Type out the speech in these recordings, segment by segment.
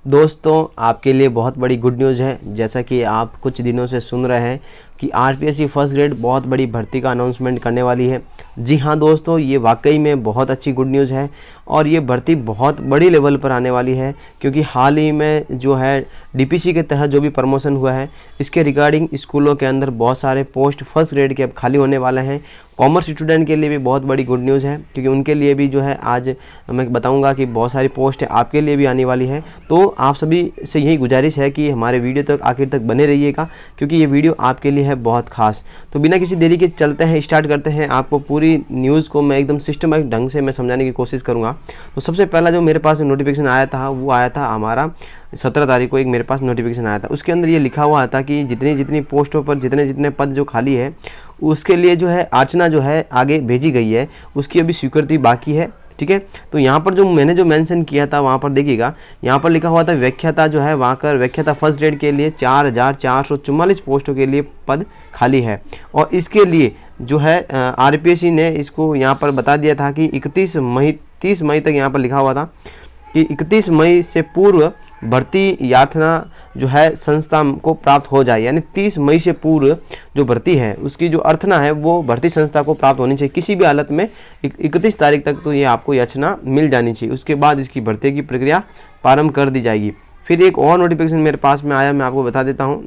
दोस्तों आपके लिए बहुत बड़ी गुड न्यूज़ है। जैसा कि आप कुछ दिनों से सुन रहे हैं कि आरपीएससी फर्स्ट ग्रेड बहुत बड़ी भर्ती का अनाउंसमेंट करने वाली है। जी हाँ दोस्तों, ये वाकई में बहुत अच्छी गुड न्यूज़ है और ये भर्ती बहुत बड़ी लेवल पर आने वाली है, क्योंकि हाल ही में जो है डीपीसी के तहत जो भी प्रमोशन हुआ है इसके रिगार्डिंग स्कूलों के अंदर बहुत सारे पोस्ट फर्स्ट ग्रेड के अब खाली होने वाले हैं। कॉमर्स स्टूडेंट के लिए भी बहुत बड़ी गुड न्यूज़ है, क्योंकि उनके लिए भी जो है आज मैं बताऊंगा कि बहुत सारी पोस्ट आपके लिए भी आने वाली है। तो आप सभी से यही गुजारिश है कि हमारे वीडियो तक आखिर तक बने रहिएगा, क्योंकि ये वीडियो आपके लिए है बहुत खास। तो बिना किसी देरी के चलते हैं, स्टार्ट करते हैं। आपको पूरी न्यूज़ को मैं एकदम सिस्टमैटिक ढंग से मैं समझाने की कोशिश करूँगा। तो सबसे पहला जो मेरे पास नोटिफिकेशन आया था वो आया था हमारा 17 तारीख को एक मेरे पास नोटिफिकेशन आया था। उसके अंदर ये लिखा हुआ था कि जितनी पोस्टों पर जितने पद जो खाली है उसके लिए जो है अर्चना जो है आगे भेजी गई है, उसकी अभी स्वीकृति बाकी है। ठीक है, तो यहाँ पर जो मैंने जो मेंशन किया था वहाँ पर देखिएगा, यहाँ पर लिखा हुआ था व्याख्याता जो है वहाँ कर व्याख्याता फर्स्ट ग्रेड के लिए 4444 पोस्टों के लिए पद खाली है। और इसके लिए जो है आरपीएससी ने इसको यहाँ पर बता दिया था कि 30 मई तक यहाँ पर लिखा हुआ था कि 31 मई से पूर्व भर्ती यातना जो है संस्था को प्राप्त हो जाए, यानी 30 मई से पूर्व जो भर्ती है उसकी जो अर्थना है वो भर्ती संस्था को प्राप्त होनी चाहिए किसी भी हालत में। 31 तारीख तक तो ये आपको याचना मिल जानी चाहिए। उसके बाद इसकी भर्ती की प्रक्रिया प्रारंभ कर दी जाएगी। फिर एक और नोटिफिकेशन मेरे पास में आया, मैं आपको बता देता हूँ।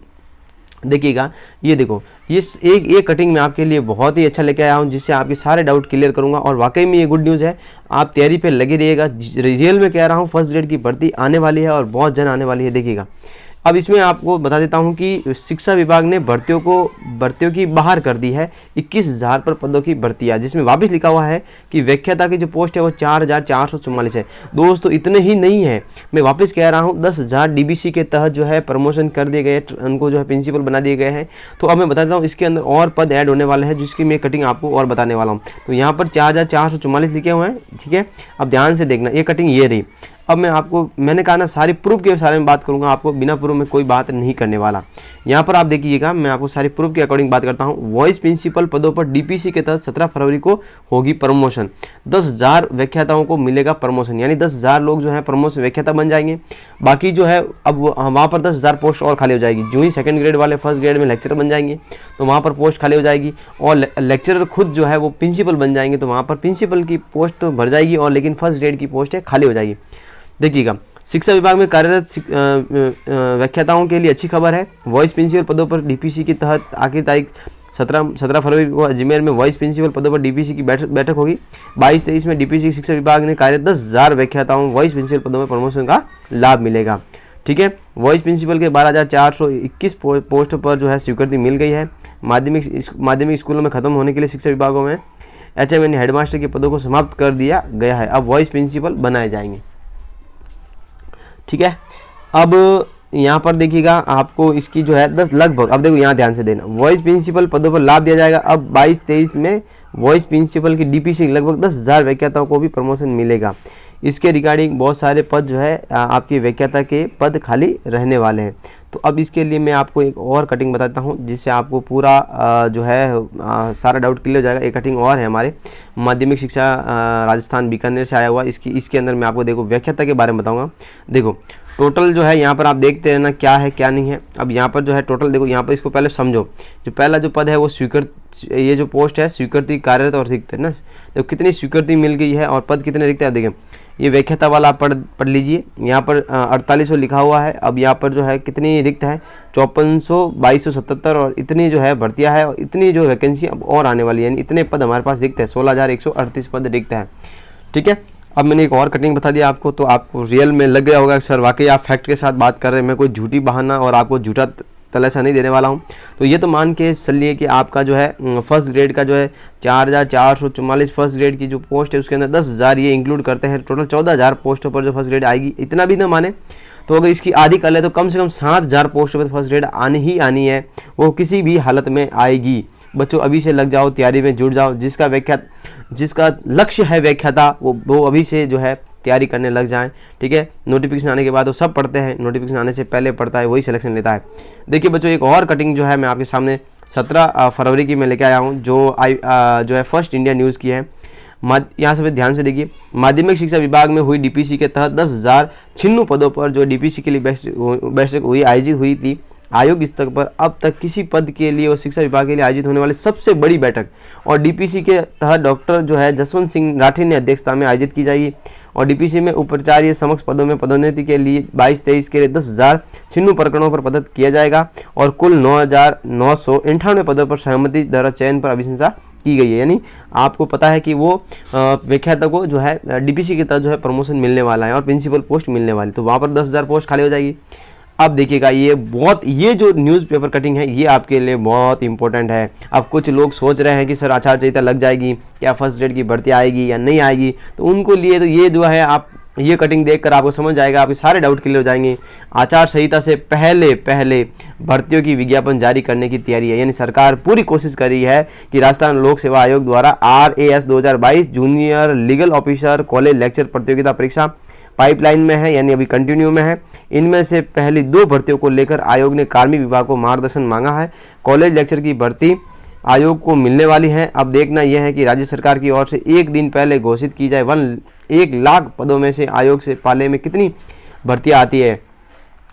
देखिएगा, ये देखो, ये कटिंग मैं आपके लिए बहुत ही अच्छा लेके आया हूँ, जिससे आपके सारे डाउट क्लियर करूँगा। और वाकई में ये गुड न्यूज़ है, आप तैयारी पे लगे रहिएगा। रियल में कह रहा हूँ, फर्स्ट ग्रेड की भर्ती आने वाली है और बहुत जन आने वाली है। देखिएगा, अब इसमें आपको बता देता हूं कि शिक्षा विभाग ने भर्तियों की बाहर कर दी है 21,000 पर पदों की भर्तियां, जिसमें वापस लिखा हुआ है कि व्याख्याता की जो पोस्ट है वो 4444 है। दोस्तों इतने ही नहीं है, मैं वापस कह रहा हूं 10,000 डीबीसी के तहत जो है प्रमोशन कर दिए गए, उनको जो है प्रिंसिपल बना दिए गए हैं। तो अब मैं बता देता हूँ इसके अंदर और पद ऐड होने वाले हैं, जिसकी मैं कटिंग आपको और बताने वाला हूँ। तो यहाँ पर 4444 लिखे हुए हैं। ठीक है, अब ध्यान से देखना, ये कटिंग ये रही। अब मैंने कहा ना सारी प्रूफ के बारे में बात करूंगा, आपको बिना प्रूफ में कोई बात नहीं करने वाला। यहाँ पर आप देखिएगा, मैं आपको सारी प्रूफ के अकॉर्डिंग बात करता हूँ। वॉइस प्रिंसिपल पदों पर डीपीसी के तहत 17 फरवरी को होगी प्रमोशन। 10,000 व्याख्याताओं को मिलेगा प्रमोशन, यानी 10,000 लोग जो है प्रमोशन व्याख्याता बन जाएंगे। बाकी जो है अब वहाँ पर 10,000 पोस्ट और खाली हो जाएगी। जो ही सेकंड ग्रेड वाले फर्स्ट ग्रेड में लेक्चरर बन जाएंगे तो वहाँ पर पोस्ट खाली हो जाएगी, और लेक्चरर खुद जो है वो प्रिंसिपल बन जाएंगे तो वहाँ पर प्रिंसिपल की पोस्ट तो भर जाएगी, और लेकिन फर्स्ट ग्रेड की पोस्ट है खाली हो जाएगी। देखिएगा, शिक्षा विभाग में कार्यरत व्याख्याताओं के लिए अच्छी खबर है। वॉइस प्रिंसिपल पदों पर डीपीसी के तहत आखिरी तारीख 17 फरवरी को अजमेर में वॉइस प्रिंसिपल पदों पर डीपीसी की बैठक होगी। 22-23 में डीपीसी शिक्षा विभाग ने कार्यरत 10,000 व्याख्याताओं वॉइस प्रिंसिपल पदों में प्रमोशन का लाभ मिलेगा। ठीक है, वॉइस प्रिंसिपल के 12,421 पोस्ट पर जो है स्वीकृति मिल गई है। माध्यमिक स्कूलों में खत्म होने के लिए शिक्षा विभागों में एचएम हेडमास्टर के पदों को समाप्त कर दिया गया है। अब वॉइस प्रिंसिपल बनाए जाएंगे। ठीक है, अब यहाँ पर देखिएगा, आपको इसकी जो है 10 लगभग, अब देखो यहाँ ध्यान से देना, वॉइस प्रिंसिपल पदों पर लाभ दिया जाएगा। अब 22-23 में वॉइस प्रिंसिपल की डीपीसी लगभग 10,000 व्याख्याताओं को भी प्रमोशन मिलेगा। इसके रिगार्डिंग बहुत सारे पद जो है आपके व्याख्याता के पद खाली रहने वाले हैं। तो अब इसके लिए मैं आपको एक और कटिंग बताता हूँ, जिससे आपको पूरा जो है सारा डाउट क्लियर हो जाएगा। एक कटिंग और है हमारे माध्यमिक शिक्षा राजस्थान बीकानेर से आया हुआ, इसके अंदर मैं आपको देखो व्याख्याता के बारे में बताऊँगा। देखो टोटल जो है यहाँ पर आप देखते रहना क्या है क्या नहीं है। अब यहाँ पर जो है टोटल देखो, यहाँ पर इसको पहले समझो। जो पहला जो पद है वो ये जो पोस्ट है स्वीकृति कार्यरत और रिक्त है ना, तो कितनी स्वीकृति मिल गई है और पद कितने रिक्त है। देखिए ये व्याख्याता वाला आप पढ़ लीजिए, यहाँ पर 4800 लिखा हुआ है। अब यहाँ पर जो है कितनी रिक्त है 5400, 2277, और इतनी जो है भर्तियाँ है, और इतनी जो वैकेंसी अब और आने वाली है, यानी इतने पद हमारे पास रिक्त है। 16,138 पद रिक्त है। ठीक है, अब मैंने एक और कटिंग बता दिया आपको, तो आपको रियल में लग गया होगा सर वाकई आप फैक्ट के साथ बात कर रहे हैं, मैं कोई झूठी बहाना और आपको झूठा तलाशा नहीं देने वाला हूं। तो ये तो मान के चलिए कि आपका जो है फर्स्ट ग्रेड का जो है 4444 फर्स्ट ग्रेड की जो पोस्ट है उसके अंदर 10,000 ये इंक्लूड करते हैं। टोटल 14,000 पोस्टों पर जो फर्स्ट ग्रेड आएगी, इतना भी ना माने तो अगर इसकी आधी कर ले तो कम से कम 7,000 पोस्टों पर फर्स्ट ग्रेड आनी ही आनी है, वो किसी भी हालत में आएगी। बच्चों अभी से लग जाओ, तैयारी में जुड़ जाओ। जिसका लक्ष्य है व्याख्याता वो अभी से जो है तैयारी करने लग जाएं। ठीक है, नोटिफिकेशन आने के बाद वो सब पढ़ते हैं, नोटिफिकेशन आने से पहले पढ़ता है वही सिलेक्शन लेता है। देखिए बच्चों, एक और कटिंग जो है मैं आपके सामने 17 फरवरी की मैं लेके आया हूँ, जो है फर्स्ट इंडिया न्यूज़ की है। यहाँ से ध्यान से देखिए, माध्यमिक शिक्षा विभाग में हुई डीपीसी के तहत 10,096 पदों पर जो डीपीसी के लिए बैठक हुई आयोजित हुई थी। आयोग स्तर पर अब तक किसी पद के लिए और शिक्षा विभाग के लिए आयोजित होने वाली सबसे बड़ी बैठक और डीपीसी के तहत डॉक्टर जो है जसवंत सिंह राठी ने अध्यक्षता में आयोजित की जाएगी। और डीपीसी में उपाचार्य समक्ष पदों में पदोन्नति के लिए 22-23 के लिए 10,096 प्रकरणों पर पदस्थ किया जाएगा और कुल 9,998 पदों पर सहमति द्वारा चयन पर अभिशंसा की गई है। यानी आपको पता है कि वो व्याख्याता को जो है डीपीसी के तहत जो है प्रमोशन मिलने वाला है और प्रिंसिपल पोस्ट मिलने वाली, तो वहाँ पर 10,000 पोस्ट खाली हो जाएगी। अब देखिएगा ये जो न्यूज़पेपर कटिंग है ये आपके लिए बहुत इंपॉर्टेंट है। अब कुछ लोग सोच रहे हैं कि सर आचार संहिता लग जाएगी, क्या फर्स्ट ग्रेड की भर्ती आएगी या नहीं आएगी, तो उनको लिए तो ये जो है आप ये कटिंग देखकर आपको समझ जाएगा, आपके सारे डाउट क्लियर हो जाएंगे। आचार संहिता से पहले भर्तियों की विज्ञापन जारी करने की तैयारी है, यानी सरकार पूरी कोशिश कर रही है कि राजस्थान लोक सेवा आयोग द्वारा RAS 2022 junior legal officer college lecture प्रतियोगिता परीक्षा पाइपलाइन में है, यानी अभी कंटिन्यू में है। इनमें से पहली 2 भर्तियों को लेकर आयोग ने कार्मिक विभाग को मार्गदर्शन मांगा है। कॉलेज लेक्चर की भर्ती आयोग को मिलने वाली है। अब देखना यह है कि राज्य सरकार की ओर से एक दिन पहले घोषित की जाए 1 लाख पदों में से आयोग से पाले में कितनी भर्तियां आती है।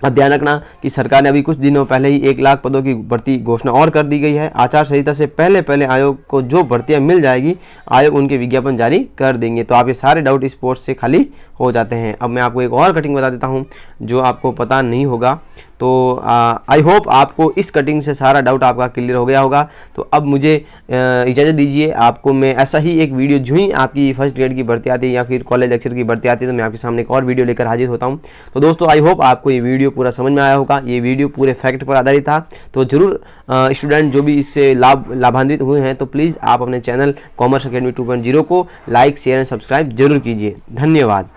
अब ध्यान रखना कि सरकार ने अभी कुछ दिनों पहले ही 1 लाख पदों की भर्ती घोषणा और कर दी गई है। आचार संहिता से पहले आयोग को जो भर्तियां मिल जाएगी आयोग उनके विज्ञापन जारी कर देंगे। तो आपके सारे डाउट इस पोस्ट से खाली हो जाते हैं। अब मैं आपको एक और कटिंग बता देता हूं जो आपको पता नहीं होगा, तो आई होप आपको इस कटिंग से सारा डाउट आपका क्लियर हो गया होगा। तो अब मुझे इजाज़त दीजिए, आपको मैं ऐसा ही एक वीडियो जो ही आपकी फर्स्ट ग्रेड की भर्ती आती है या फिर कॉलेज लेक्चर की भर्ती आती है तो मैं आपके सामने एक और वीडियो लेकर हाजिर होता हूं। तो दोस्तों आई होप आपको ये वीडियो पूरा समझ में आया होगा। ये वीडियो पूरे फैक्ट पर आधारित था, तो जरूर स्टूडेंट जो भी इससे लाभान्वित हुए हैं तो प्लीज़ आप अपने चैनल कॉमर्स अकेडमी 2.0 को लाइक शेयर एंड सब्सक्राइब जरूर कीजिए। धन्यवाद।